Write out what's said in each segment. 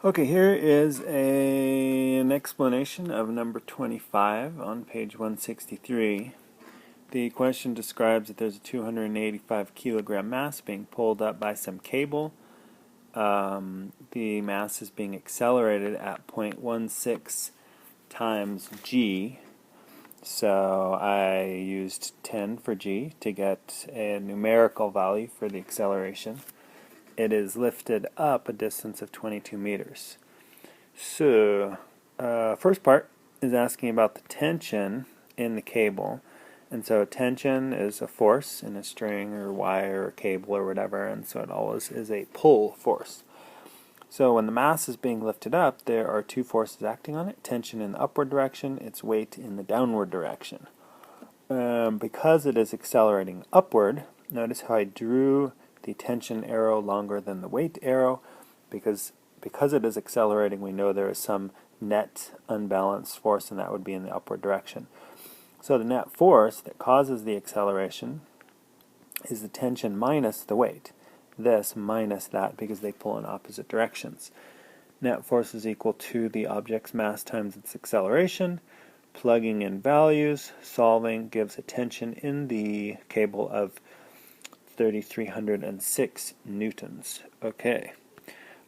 Okay, here is an explanation of number 25 on page 163. The question describes that there's a 285 kilogram mass being pulled up by some cable. The mass is being accelerated at 0.16 times g. So I used 10 for g to get a numerical value for the acceleration. It is lifted up a distance of 22 meters. So, first part is asking about the tension in the cable. And so tension is a force in a string or wire or cable or whatever, and so it always is a pull force. So when the mass is being lifted up, there are two forces acting on it: tension in the upward direction, its weight in the downward direction. Because it is accelerating upward, notice how I drew the tension arrow longer than the weight arrow, because it is accelerating, we know there is some net unbalanced force, and that would be in the upward direction. So the net force that causes the acceleration is the tension minus the weight. This minus that, because they pull in opposite directions. Net force is equal to the object's mass times its acceleration. Plugging in values, solving, gives a tension in the cable of 3,306 newtons. Okay.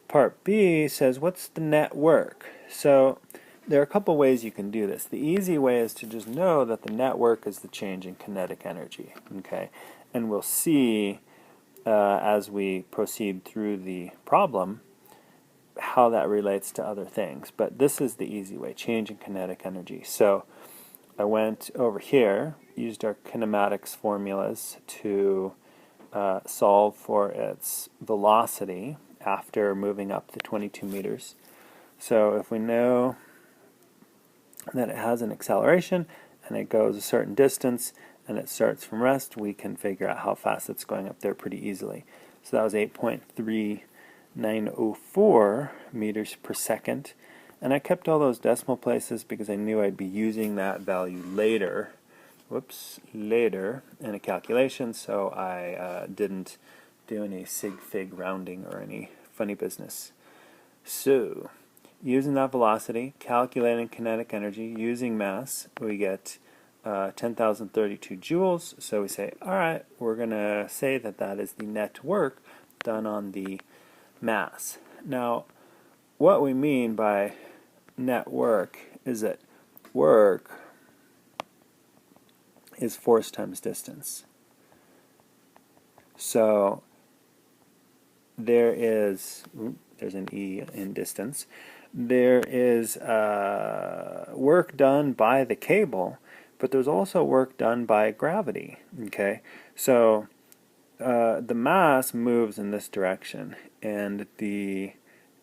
Part B says, what's the net work? So there are a couple ways you can do this. The easy way is to just know that the net work is the change in kinetic energy. Okay, and we'll see as we proceed through the problem how that relates to other things. But this is the easy way, change in kinetic energy. So I went over here, used our kinematics formulas to solve for its velocity after moving up the 22 meters. So if we know that it has an acceleration and it goes a certain distance and it starts from rest, we can figure out how fast it's going up there pretty easily. So that was 8.3904 meters per second. And I kept all those decimal places because I knew I'd be using that value later in a calculation, so I didn't do any sig fig rounding or any funny business. So, using that velocity, calculating kinetic energy, using mass, we get 10,032 joules. So we say, alright, we're going to say that that is the net work done on the mass. Now, what we mean by net work is that work is force times distance. So there's an E in distance. There is work done by the cable, but there's also work done by gravity. Okay, so the mass moves in this direction, and the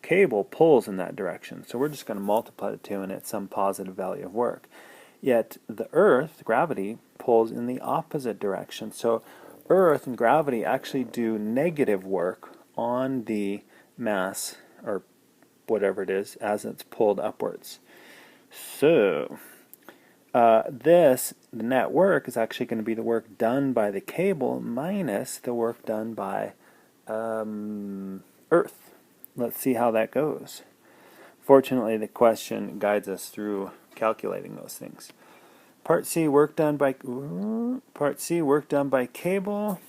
cable pulls in that direction. So we're just going to multiply the two, and it's some positive value of work. Yet the Earth, gravity, pulls in the opposite direction. So Earth and gravity actually do negative work on the mass, or whatever it is, as it's pulled upwards. So the net work is actually going to be the work done by the cable minus the work done by Earth. Let's see how that goes. Fortunately, the question guides us through calculating those things. Part C, work done by cable.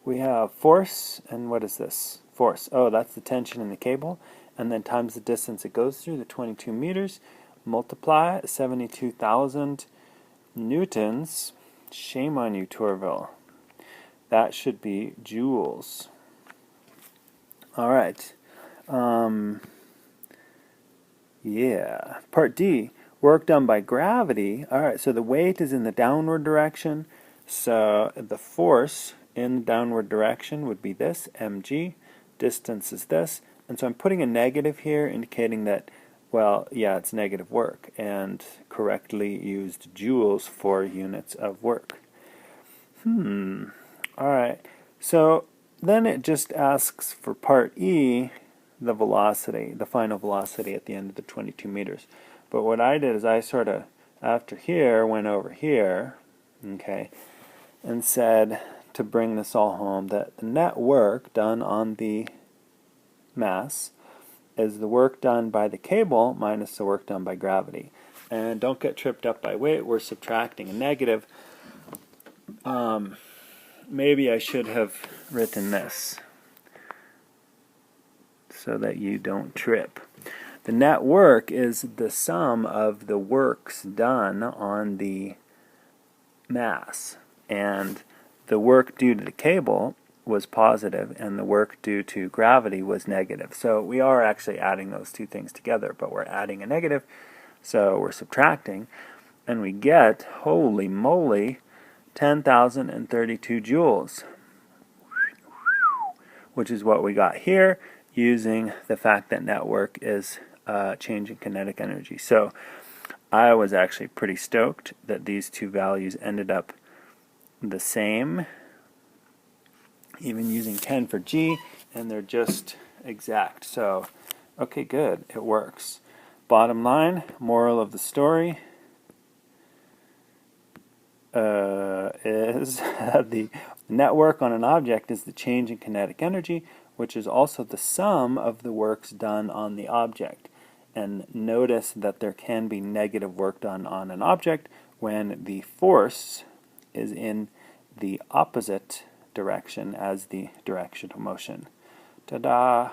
We have force, and what is this? Force. Oh, that's the tension in the cable, and then times the distance it goes through, the 22 meters. Multiply 72,000 newtons. Shame on you, Tourville. That should be joules. All right. Yeah. Part D, work done by gravity. All right, so the weight is in the downward direction. So the force in the downward direction would be this, mg. Distance is this. And so I'm putting a negative here, indicating that, well, yeah, it's negative work, and correctly used joules for units of work. All right. So then it just asks for part E, the velocity, the final velocity at the end of the 22 meters. But what I did is I sort of, after here, went over here, okay, and said, to bring this all home, that the net work done on the mass is the work done by the cable minus the work done by gravity. And don't get tripped up by weight, we're subtracting a negative. Maybe I should have written this so that you don't trip. The net work is the sum of the works done on the mass. And the work due to the cable was positive and the work due to gravity was negative. So we are actually adding those two things together, but we're adding a negative, so we're subtracting, and we get, holy moly, 10,032 joules, which is what we got here using the fact that net work is change in kinetic energy. So I was actually pretty stoked that these two values ended up the same, even using 10 for G, and they're just exact. So, okay, good, it works. Bottom line, moral of the story is the net work on an object is the change in kinetic energy, which is also the sum of the works done on the object. And notice that there can be negative work done on an object when the force is in the opposite direction as the direction of motion. Ta-da!